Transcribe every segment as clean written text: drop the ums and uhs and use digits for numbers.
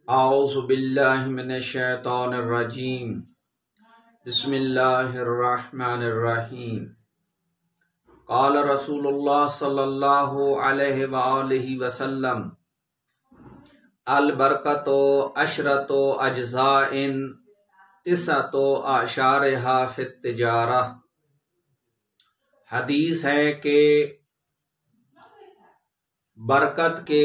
اعوذ باللہ من الشیطان الرجیم بسم اللہ الرحمن الرحیم قال رسول اللہ صلی اللہ علیہ وآلہ وسلم البرکۃ عشرۃ اجزاء تسعۃ اعشارھا فی التجارہ۔ حدیث ہے کہ برکت کے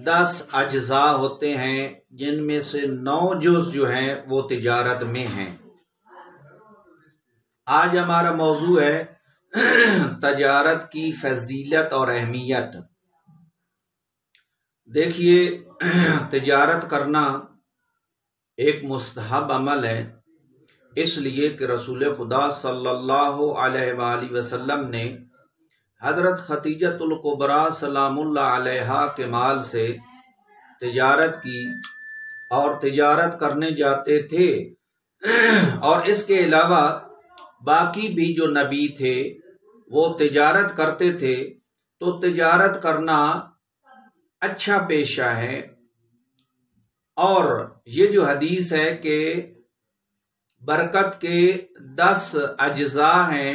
10 اجزاء ہوتے ہیں، جن میں سے 9 جز جو ہیں وہ تجارت میں ہیں۔ آج ہمارا موضوع ہے تجارت کی فضیلت اور اہمیت۔ دیکھیے، تجارت کرنا ایک مستحب عمل ہے، اس لیے کہ رسول خدا صلی اللہ علیہ وآلہ وسلم نے حضرت خدیجۃ الکبریٰ سلام اللہ علیہا کے مال سے تجارت کی اور تجارت کرنے جاتے تھے، اور اس کے علاوہ باقی بھی جو نبی تھے وہ تجارت کرتے تھے۔ تو تجارت کرنا اچھا پیشہ ہے، اور یہ جو حدیث ہے کہ برکت کے 10 اجزاء ہیں،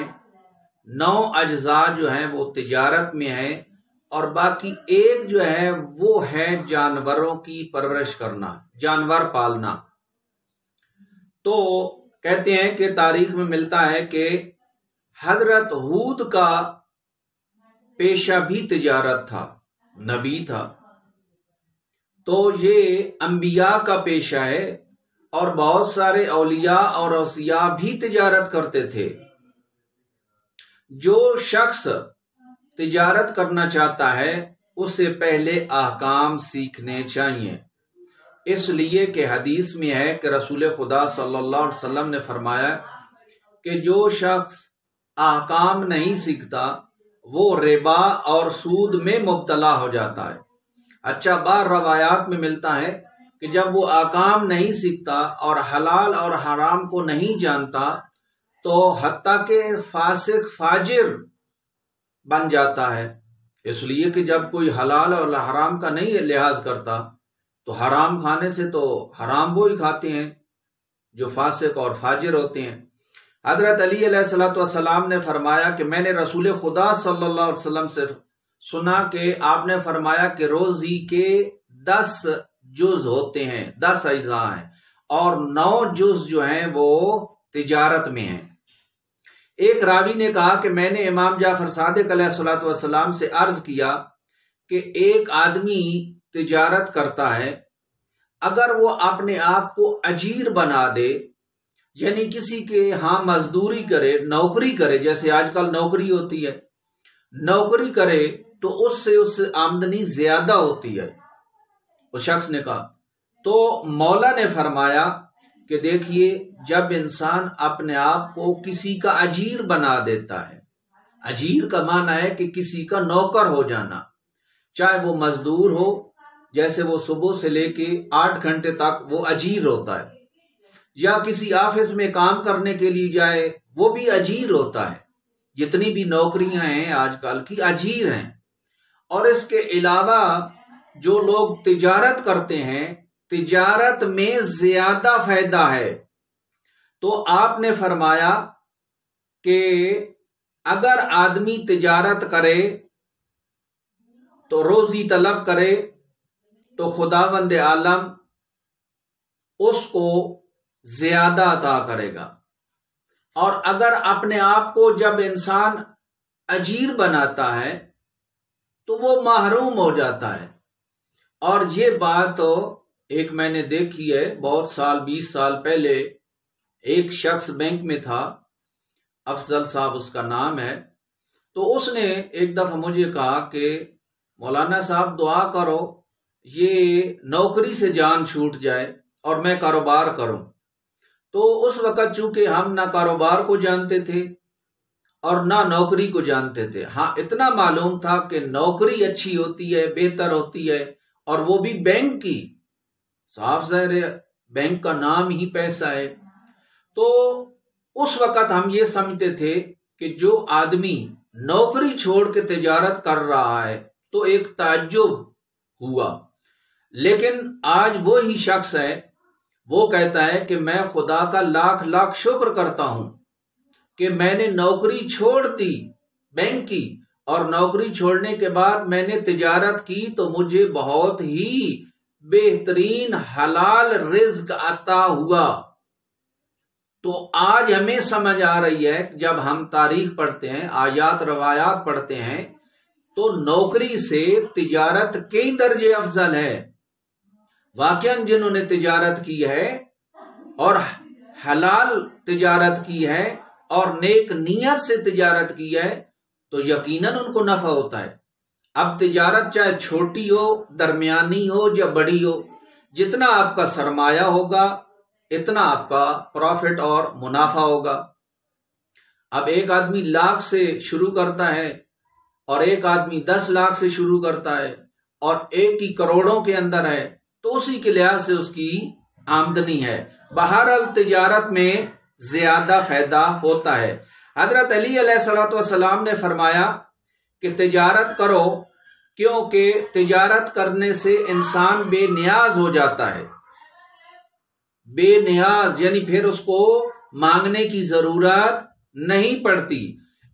9 اجزاء جو ہیں وہ تجارت میں ہیں، اور باقی ایک جو ہے وہ ہے جانوروں کی پرورش کرنا، جانور پالنا۔ تو کہتے ہیں کہ تاریخ میں ملتا ہے کہ حضرت ہود کا پیشہ بھی تجارت تھا، نبی تھا۔ تو یہ انبیاء کا پیشہ ہے، اور بہت سارے اولیاء اور اوصیاء بھی تجارت کرتے تھے۔ جو شخص تجارت کرنا چاہتا ہے اسے پہلے احکام سیکھنے چاہیے، اس لیے کہ حدیث میں ہے کہ رسول خدا صلی اللہ علیہ وسلم نے فرمایا کہ جو شخص احکام نہیں سیکھتا وہ ربا اور سود میں مبتلا ہو جاتا ہے۔ اچھا، بعض روایات میں ملتا ہے کہ جب وہ احکام نہیں سیکھتا اور حلال اور حرام کو نہیں جانتا تو حتیٰ کہ فاسق فاجر بن جاتا ہے، اس لیے کہ جب کوئی حلال اور حرام کا نہیں لحاظ کرتا تو حرام کھانے سے تو حرام وہ ہی کھاتے ہیں جو فاسق اور فاجر ہوتے ہیں۔ حضرت علی علیہ السلام نے فرمایا کہ میں نے رسول خدا صلی اللہ علیہ وسلم سے سنا کہ آپ نے فرمایا کہ روزی کے 10 جز ہوتے ہیں، 10 اجزاء ہیں، اور 9 جز جو ہیں وہ تجارت میں ہیں۔ ایک راوی نے کہا کہ میں نے امام جعفر صادق علیہ السلام سے عرض کیا کہ ایک آدمی تجارت کرتا ہے، اگر وہ اپنے آپ کو اجیر بنا دے، یعنی کسی کے ہاں مزدوری کرے، نوکری کرے، جیسے آج کل نوکری ہوتی ہے، نوکری کرے تو اس سے آمدنی زیادہ ہوتی ہے، اس شخص نے کہا۔ تو مولا نے فرمایا کہ دیکھیے، جب انسان اپنے آپ کو کسی کا اجیر بنا دیتا ہے، اجیر کا معنی ہے کہ کسی کا نوکر ہو جانا، چاہے وہ مزدور ہو، جیسے وہ صبح سے لے کے 8 گھنٹے تک وہ اجیر ہوتا ہے، یا کسی آفس میں کام کرنے کے لیے جائے وہ بھی اجیر ہوتا ہے۔ جتنی بھی نوکریاں ہیں آج کل کی اجیر ہیں۔ اور اس کے علاوہ جو لوگ تجارت کرتے ہیں، تجارت میں زیادہ فائدہ ہے۔ تو آپ نے فرمایا کہ اگر آدمی تجارت کرے تو روزی طلب کرے تو خداوند عالم اس کو زیادہ عطا کرے گا، اور اگر اپنے آپ کو جب انسان اجیر بناتا ہے تو وہ محروم ہو جاتا ہے۔ اور یہ بات ایک میں نے دیکھی ہے، بہت سال 20 سال پہلے ایک شخص بینک میں تھا، افضل صاحب اس کا نام ہے۔ تو اس نے ایک دفعہ مجھے کہا کہ مولانا صاحب دعا کرو یہ نوکری سے جان چھوٹ جائے اور میں کاروبار کروں۔ تو اس وقت چونکہ ہم نہ کاروبار کو جانتے تھے اور نہ نوکری کو جانتے تھے، ہاں اتنا معلوم تھا کہ نوکری اچھی ہوتی ہے، بہتر ہوتی ہے، اور وہ بھی بینک کی، صاف ظاہر ہے بینک کا نام ہی پیسہ ہے۔ تو اس وقت ہم یہ سمجھتے تھے کہ جو آدمی نوکری چھوڑ کے تجارت کر رہا ہے تو ایک تعجب ہوا، لیکن آج وہی شخص ہے، وہ کہتا ہے کہ میں خدا کا لاکھ لاکھ شکر کرتا ہوں کہ میں نے نوکری چھوڑ دی بینک کی، اور نوکری چھوڑنے کے بعد میں نے تجارت کی تو مجھے بہت ہی بہترین حلال رزق عطا ہوا۔ تو آج ہمیں سمجھ آ رہی ہے، جب ہم تاریخ پڑھتے ہیں، آیات روایات پڑھتے ہیں، تو نوکری سے تجارت کئی درجے افضل ہے۔ واقعاً جنہوں نے تجارت کی ہے اور حلال تجارت کی ہے اور نیک نیت سے تجارت کی ہے تو یقیناً ان کو نفع ہوتا ہے۔ اب تجارت چاہے چھوٹی ہو، درمیانی ہو یا بڑی ہو، جتنا آپ کا سرمایہ ہوگا اتنا آپ کا پروفٹ اور منافع ہوگا۔ اب ایک آدمی لاکھ سے شروع کرتا ہے اور ایک آدمی 10 لاکھ سے شروع کرتا ہے اور ایک کی کروڑوں کے اندر ہے، تو اسی کے لحاظ سے اس کی آمدنی ہے۔ بہرحال تجارت میں زیادہ فائدہ ہوتا ہے۔ حضرت علی علیہ السلام نے فرمایا کہ تجارت کرو، کیونکہ تجارت کرنے سے انسان بے نیاز ہو جاتا ہے۔ بے نیاز یعنی پھر اس کو مانگنے کی ضرورت نہیں پڑتی۔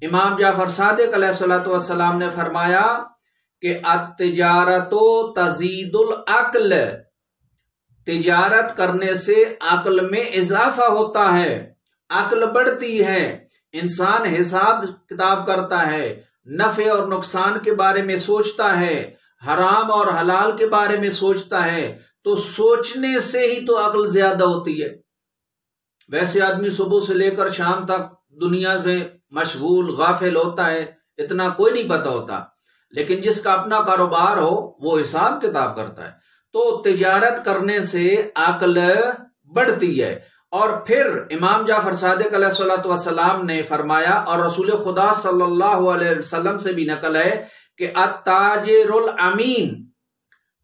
امام جعفر صادق علیہ السلام نے فرمایا کہ التجارت تزید العقل، تجارت کرنے سے عقل میں اضافہ ہوتا ہے، عقل بڑھتی ہے، انسان حساب کتاب کرتا ہے، نفع اور نقصان کے بارے میں سوچتا ہے، حرام اور حلال کے بارے میں سوچتا ہے، تو سوچنے سے ہی تو عقل زیادہ ہوتی ہے۔ ویسے آدمی صبح سے لے کر شام تک دنیا میں مشغول غافل ہوتا ہے، اتنا کوئی نہیں پتہ ہوتا، لیکن جس کا اپنا کاروبار ہو وہ حساب کتاب کرتا ہے۔ تو تجارت کرنے سے عقل بڑھتی ہے۔ اور پھر امام جعفر صادق علیہ السلام نے فرمایا، اور رسول خدا صلی اللہ علیہ وسلم سے بھی نقل ہے کہ التاجر الامین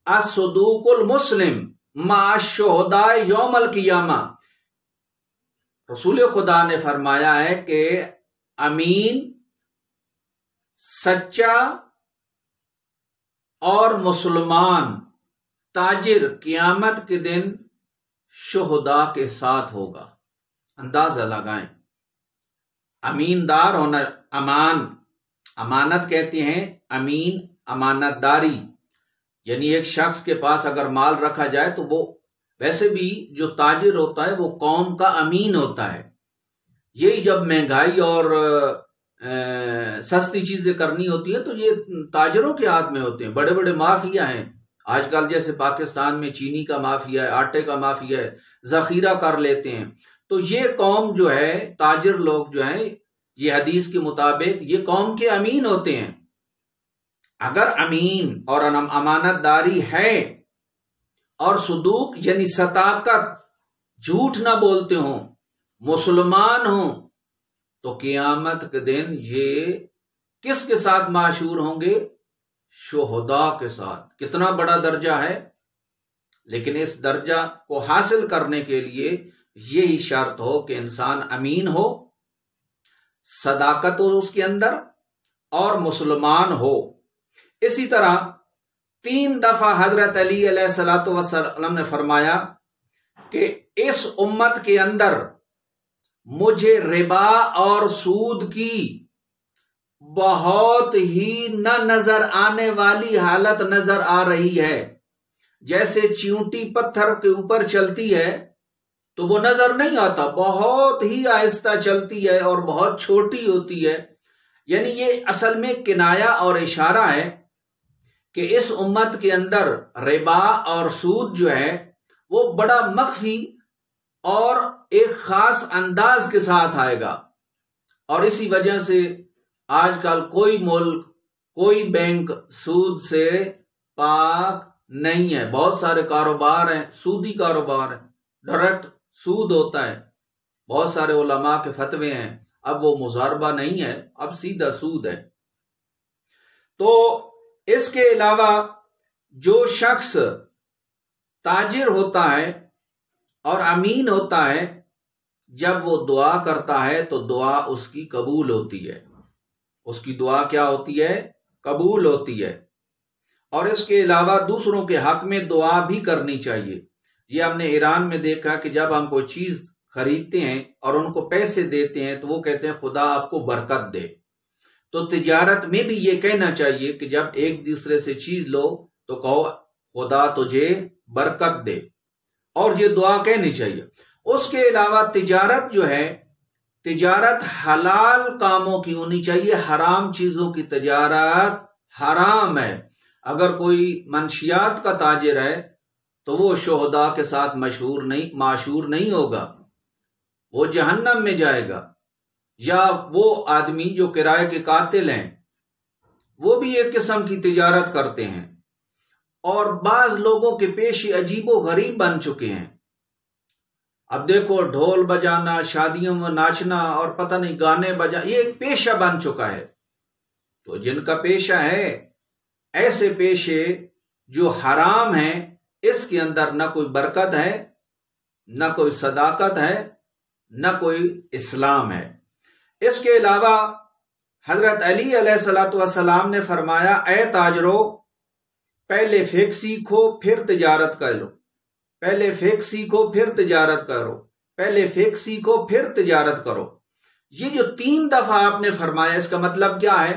الصدوق المسلم مع الشہداء یوم القیامہ۔ رسول خدا نے فرمایا ہے کہ امین، سچا اور مسلمان تاجر قیامت کے دن شہداء کے ساتھ ہوگا۔ اندازہ لگائیں، امیندار ہونا، امانت کہتے ہیں، امین امانت داری، یعنی ایک شخص کے پاس اگر مال رکھا جائے تو وہ ویسے بھی جو تاجر ہوتا ہے وہ قوم کا امین ہوتا ہے۔ یہی جب مہنگائی اور سستی چیزیں کرنی ہوتی ہیں تو یہ تاجروں کے ہاتھ میں ہوتے ہیں۔ بڑے بڑے مافیا ہیں آج کل، جیسے پاکستان میں چینی کا مافیا ہے، آٹے کا مافیا ہے، ذخیرہ کر لیتے ہیں۔ تو یہ قوم جو ہے، تاجر لوگ جو ہیں، یہ حدیث کے مطابق یہ قوم کے امین ہوتے ہیں۔ اگر امین اور امانت داری ہے اور صدوق یعنی صداقت، جھوٹ نہ بولتے ہوں، مسلمان ہوں، تو قیامت کے دن یہ کس کے ساتھ معاشور ہوں گے؟ شہداء کے ساتھ۔ کتنا بڑا درجہ ہے، لیکن اس درجہ کو حاصل کرنے کے لیے یہی شرط ہو کہ انسان امین ہو، صداقت ہو اس کے اندر، اور مسلمان ہو۔ اسی طرح 3 دفعہ حضرت علی علیہ السلام نے فرمایا کہ اس امت کے اندر مجھے ربا اور سود کی بہت ہی نہ نظر آنے والی حالت نظر آ رہی ہے۔ جیسے چیونٹی پتھر کے اوپر چلتی ہے تو وہ نظر نہیں آتا، بہت ہی آہستہ چلتی ہے اور بہت چھوٹی ہوتی ہے۔ یعنی یہ اصل میں کنایا اور اشارہ ہے کہ اس امت کے اندر ربا اور سود جو ہے وہ بڑا مخفی اور ایک خاص انداز کے ساتھ آئے گا، اور اسی وجہ سے آج کل کوئی ملک، کوئی بینک سود سے پاک نہیں ہے۔ بہت سارے کاروبار ہیں سودی کاروبار ہیں، ڈائریکٹ سود ہوتا ہے۔ بہت سارے علماء کے فتوے ہیں، اب وہ مضاربہ نہیں ہے، اب سیدھا سود ہے۔ تو اس کے علاوہ جو شخص تاجر ہوتا ہے اور امین ہوتا ہے، جب وہ دعا کرتا ہے تو دعا اس کی قبول ہوتی ہے۔ اس کی دعا کیا ہوتی ہے؟ قبول ہوتی ہے۔ اور اس کے علاوہ دوسروں کے حق میں دعا بھی کرنی چاہیے۔ یہ ہم نے ایران میں دیکھا کہ جب ہم کوئی چیز خریدتے ہیں اور ان کو پیسے دیتے ہیں تو وہ کہتے ہیں خدا آپ کو برکت دے۔ تو تجارت میں بھی یہ کہنا چاہیے کہ جب ایک دوسرے سے چیز لو تو کہو خدا تجھے برکت دے، اور یہ دعا کہنی چاہیے۔ اس کے علاوہ تجارت جو ہے، تجارت حلال کاموں کی ہونی چاہیے، حرام چیزوں کی تجارت حرام ہے۔ اگر کوئی منشیات کا تاجر ہے تو وہ شہداء کے ساتھ معشور نہیں ہوگا، وہ جہنم میں جائے گا۔ یا وہ آدمی جو کرائے کے قاتل ہیں، وہ بھی ایک قسم کی تجارت کرتے ہیں۔ اور بعض لوگوں کے پیشے عجیب و غریب بن چکے ہیں۔ اب دیکھو ڈھول بجانا، شادیوں میں ناچنا اور پتہ نہیں گانے بجانا، یہ ایک پیشہ بن چکا ہے۔ تو جن کا پیشہ ہے، ایسے پیشے جو حرام ہیں، اس کے اندر نہ کوئی برکت ہے، نہ کوئی صداقت ہے، نہ کوئی اسلام ہے۔ اس کے علاوہ حضرت علی علیہ السلام نے فرمایا، اے تاجرو، پہلے فقہ سیکھو پھر تجارت کرو، پہلے فقہ سیکھو پھر تجارت کرو، پہلے فقہ سیکھو پھر تجارت کرو۔ یہ جو 3 دفعہ آپ نے فرمایا، اس کا مطلب کیا ہے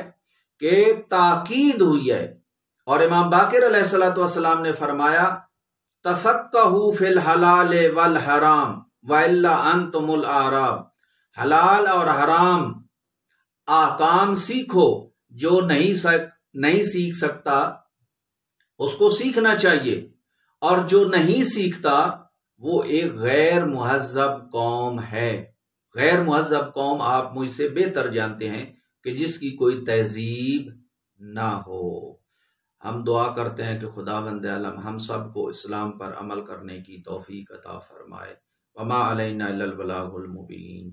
کہ تاکید ہوئی ہے۔ اور امام باقر علیہ السلام نے فرمایا، تفقہوا فی الحلال والحرام والا انتم الاعراب، حلال اور حرام احکام سیکھو۔ جو نہیں سیکھ سکتا اس کو سیکھنا چاہیے، اور جو نہیں سیکھتا وہ ایک غیر مہذب قوم ہے۔ غیر مہذب قوم آپ مجھ سے بہتر جانتے ہیں کہ جس کی کوئی تہذیب نہ ہو۔ ہم دعا کرتے ہیں کہ خداوند عالم ہم سب کو اسلام پر عمل کرنے کی توفیق عطا فرمائے۔ وما علینا الا البلاغ المبین۔